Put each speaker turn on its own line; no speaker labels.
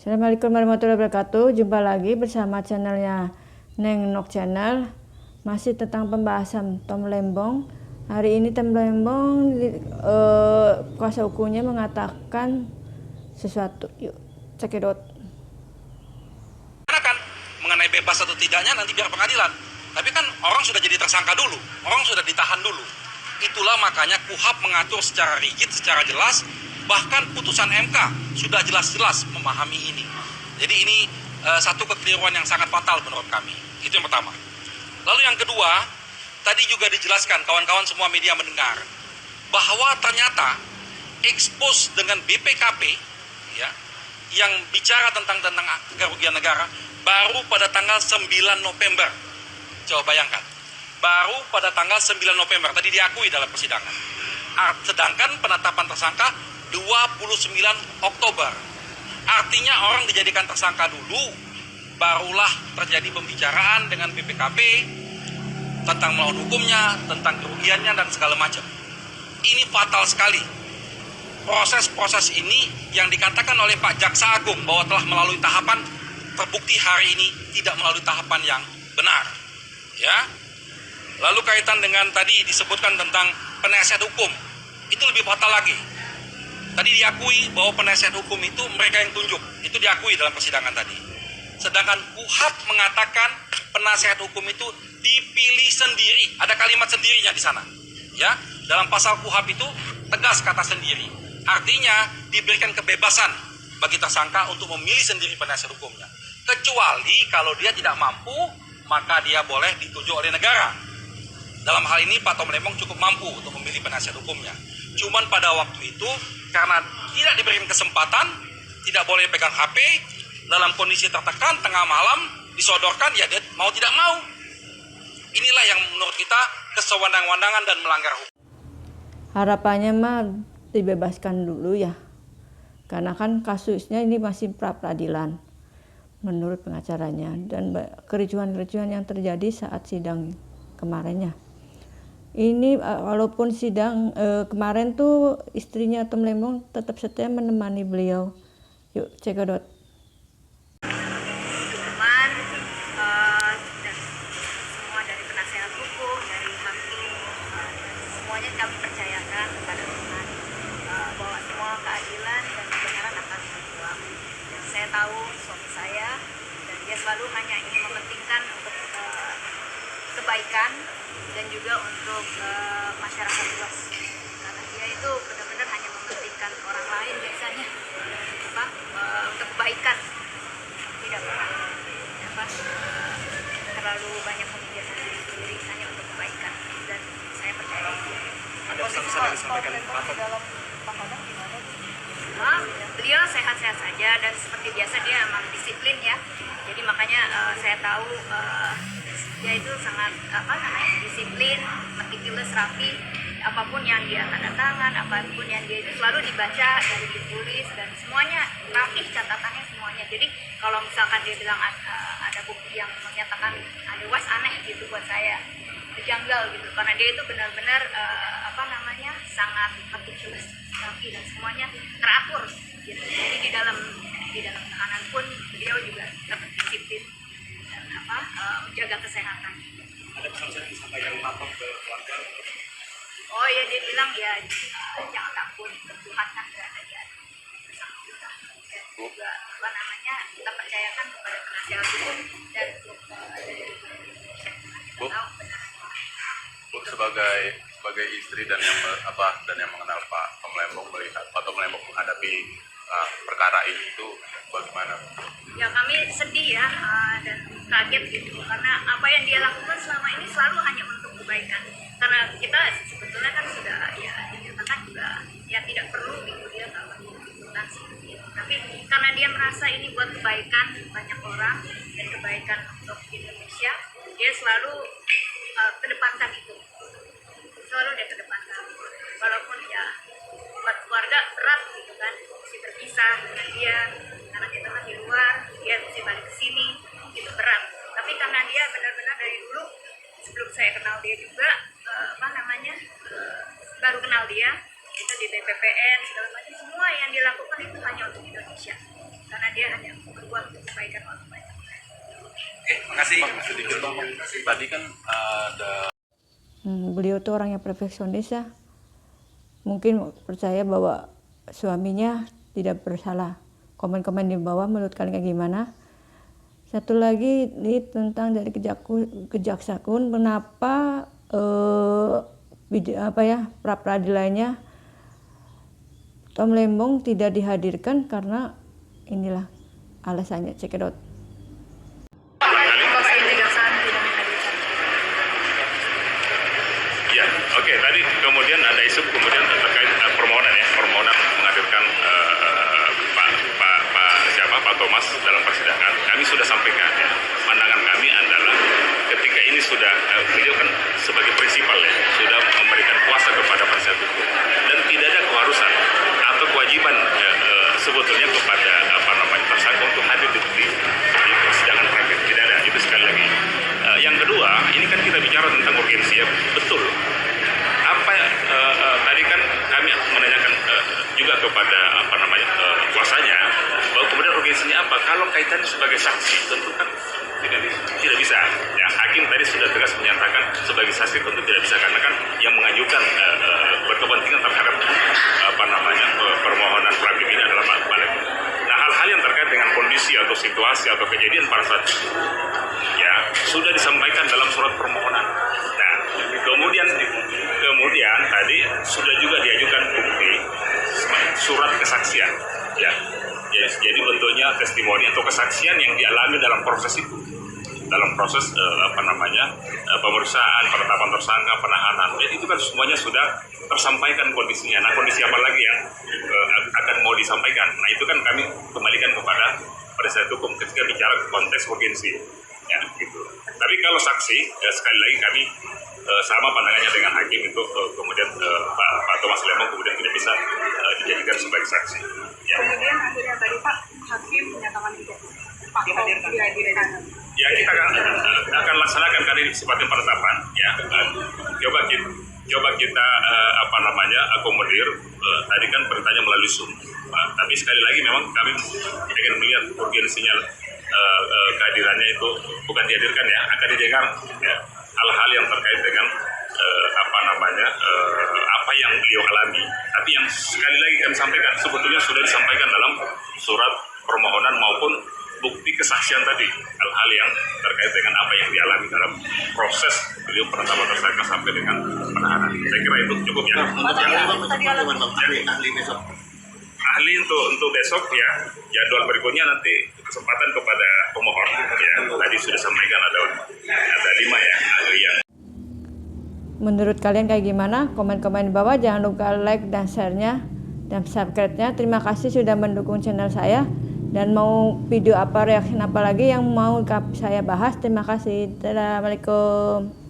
Assalamualaikum warahmatullahi wabarakatuh. Jumpa lagi bersama channelnya Neng Nok Channel. Masih tentang pembahasan Tom Lembong. Hari ini Tom Lembong kuasa hukumnya mengatakan sesuatu. Yuk, cekidot.
Kan mengenai bebas atau tidaknya nanti biar pengadilan. Tapi kan orang sudah jadi tersangka dulu, orang sudah ditahan dulu. Itulah makanya KUHP mengatur secara rigid, secara jelas. Bahkan putusan MK sudah jelas-jelas memahami ini. Jadi ini satu kekeliruan yang sangat fatal menurut kami. Itu yang pertama. Lalu yang kedua, tadi juga dijelaskan, kawan-kawan semua media mendengar, bahwa ternyata expose dengan BPKP, ya, yang bicara tentang kerugian negara, baru pada tanggal 9 November. Coba bayangkan, baru pada tanggal 9 November, tadi diakui dalam persidangan. Sedangkan penetapan tersangka 29 Oktober. Artinya orang dijadikan tersangka dulu, barulah terjadi pembicaraan dengan BPKP tentang melawan hukumnya, tentang kerugiannya dan segala macam. Ini fatal sekali. Proses-proses ini yang dikatakan oleh Pak Jaksa Agung bahwa telah melalui tahapan, terbukti hari ini tidak melalui tahapan yang benar. Ya. Lalu kaitan dengan tadi disebutkan tentang penasihat hukum, itu lebih fatal lagi. Tadi diakui bahwa penasihat hukum itu mereka yang tunjuk, itu diakui dalam persidangan tadi. Sedangkan KUHP mengatakan penasihat hukum itu dipilih sendiri, ada kalimat sendirinya di sana. Ya, dalam pasal KUHP itu tegas kata sendiri. Artinya diberikan kebebasan bagi tersangka untuk memilih sendiri penasihat hukumnya. Kecuali kalau dia tidak mampu, maka dia boleh ditunjuk oleh negara. Dalam hal ini Pak Tom Lembong cukup mampu untuk memilih penasihat hukumnya. Cuman pada waktu itu karena tidak diberikan kesempatan, tidak boleh pegang HP, dalam kondisi tertekan, tengah malam, disodorkan, ya dia mau tidak mau. Inilah yang menurut kita kesewenang-wenangan dan melanggar hukum.
Harapannya mah dibebaskan dulu ya. Karena kan kasusnya ini masih pra-peradilan menurut pengacaranya. Dan kericuhan-kericuhan yang terjadi saat sidang kemarinnya. Ini walaupun sidang kemarin tuh istrinya Tom Lembong tetap setia menemani beliau. Yuk cekidot.
Cuman dan semua dari penasihat hukum, dari hakim, semuanya kami percayakan kepada Tuhan bahwa semua keadilan dan kebenaran akan terkuak. Dan saya tahu suami saya dan dia selalu hanya ingin mementingkan untuk kebaikan dan juga untuk masyarakat luas, karena dia itu benar-benar hanya mementingkan orang lain biasanya untuk kebaikan, tidak pernah terlalu banyak memikirkan diri sendiri, hanya untuk kebaikan, dan saya percaya itu.
Ada pesan-pesan yang disampaikan Pak Tom?
Beliau sehat-sehat saja dan seperti biasa dia memang disiplin ya, jadi makanya saya tahu dia itu sangat disiplin, meticulous, rapi. Apapun yang dia tanda tangan, apapun yang dia itu selalu dibaca dari ditulis dan semuanya rapi, catatannya semuanya. Jadi kalau misalkan dia bilang ada bukti yang menyatakan ada was aneh gitu buat saya, janggal gitu, karena dia itu benar-benar sangat meticulous, rapi dan semuanya teratur gitu. Jadi di dalam tahanan pun beliau juga tetap disiplin dan menjaga kesehatan.
Ada pesan-pesan yang disampaikan Pak Tom ke keluarga?
Oh ya, dia bilang ya jangan takut, Tuhan kan berada di atas bersama kita. Dan juga kita percayakan kepada penasihat hukum dan
Bu, sebagai istri dan yang mengenal Pak Tom Lembong, melihat Pak Tom Lembong menghadapi perkara ini itu bagaimana?
Ya kami sedih ya dan kaget gitu, karena apa yang dia lakukan selama ini selalu hanya untuk kebaikan. Karena kita sebetulnya kan sudah ya dinyatakan juga ya tidak perlu gitu dia kalau dilakukan seperti itu. Tapi karena dia merasa ini buat kebaikan banyak orang dan kebaikan untuk Indonesia, dia selalu kedepankan itu. Selalu dia kedepankan. Walaupun ya buat keluarga berat gitu kan, mesti berpisah dengan dia, karena kita kan di luar, dia mesti balik ke sini, itu berat. Tapi karena dia benar-benar dari dulu, sebelum saya kenal dia juga, baru kenal dia, itu di BPPN segala macam, semua yang dilakukan itu hanya untuk Indonesia. karena dia hanya berbuat untuk kebaikan orang banyak.
Oke, makasih.
Bang, sedikit bang. Tadi kan ada
Beliau tuh orang yang perfeksionis ya. Mungkin percaya bahwa suaminya tidak bersalah. Komen-komen di bawah menurut kalian kayak gimana? Satu lagi ini tentang dari Kejaksaan, kenapa pra peradilannya Tom Lembong tidak dihadirkan, karena inilah alasannya. Check it out.
Bapak Kejaksaan tidak menghadirkan.
Ya, oke. Tadi kemudian ada isu kemudian terkait permohonan menghadirkan Pak Thomas dalam persidangan. Kami sudah sampaikan ya. Pandangan kami adalah ketika ini sudah beliau kan sebagai prinsipal ya sudah memberikan kuasa kepada penasihat hukum dan tidak ada keharusan atau kewajiban sebetulnya kepada tersangka untuk hadir di persidangan praktik. Tidak ada. Itu sekali lagi. Yang kedua, ini kan kita bicara tentang urgensi ya, betul. Tadi kan kami menanyakan juga kepada kuasanya bahwa kemudian urgensinya apa? Kalau kaitannya sebagai saksi, tentu kan tidak bisa. Ya, hakim tadi sudah tegas menyatakan sebagai saksi tentu tidak bisa karena kan yang mengajukan berkepentingan terhadap permohonan praktik ini adalah balik. Nah, hal-hal yang terkait dengan kondisi atau situasi atau kejadian pada saat itu ya sudah disampaikan dalam surat permohonan. Nah, kemudian tadi sudah juga diajukan bukti surat kesaksian ya. Jadi bentuknya testimoni atau kesaksian yang dialami dalam proses itu. Dalam proses pemeriksaan, penetapan tersangka, penahanan. Jadi itu kan semuanya sudah tersampaikan kondisinya. Nah, kondisi apa lagi yang akan mau disampaikan? Nah, itu kan kami kembalikan kepada penasihat hukum ketika bicara konteks urgensi. Ya, gitu. Tapi kalau saksi, sekali lagi kami sama pandangannya dengan hakim itu kemudian Pak Thomas Lembong kemudian tidak bisa dijadikan sebagai saksi. Ya.
Kemudian akhirnya tadi Pak hakim menyatakan tidak Pak dihadirkan.
Ya, kita akan laksanakan kali ini sifatnya penetapan. Ya, coba kita akomodir. Tadi kan perintahnya melalui Zoom. Tapi sekali lagi memang kami ingin melihat urgensinya kehadirannya itu bukan dihadirkan ya, akan didengar ya, hal-hal yang terkait dengan apa yang beliau alami. Tapi yang sekali lagi kami sampaikan sebetulnya sudah disampaikan dalam surat permohonan maupun bukti kesaksian tadi, hal-hal yang terkait dengan apa yang dialami dalam proses beliau penetapan tersangka sampai dengan penahanan. Saya kira itu cukup ya. Ahli untuk besok ya, jadwal berikutnya nanti kesempatan kepada pemohon ya. Tadi sudah sampaikan ada 5 ya ahli yang.
Menurut kalian kayak gimana? Komen-komen di bawah. Jangan lupa like dan share-nya dan subscribe-nya. Terima kasih sudah mendukung channel saya. Dan mau video apa, reaksi apa lagi yang mau saya bahas, terima kasih. Assalamualaikum.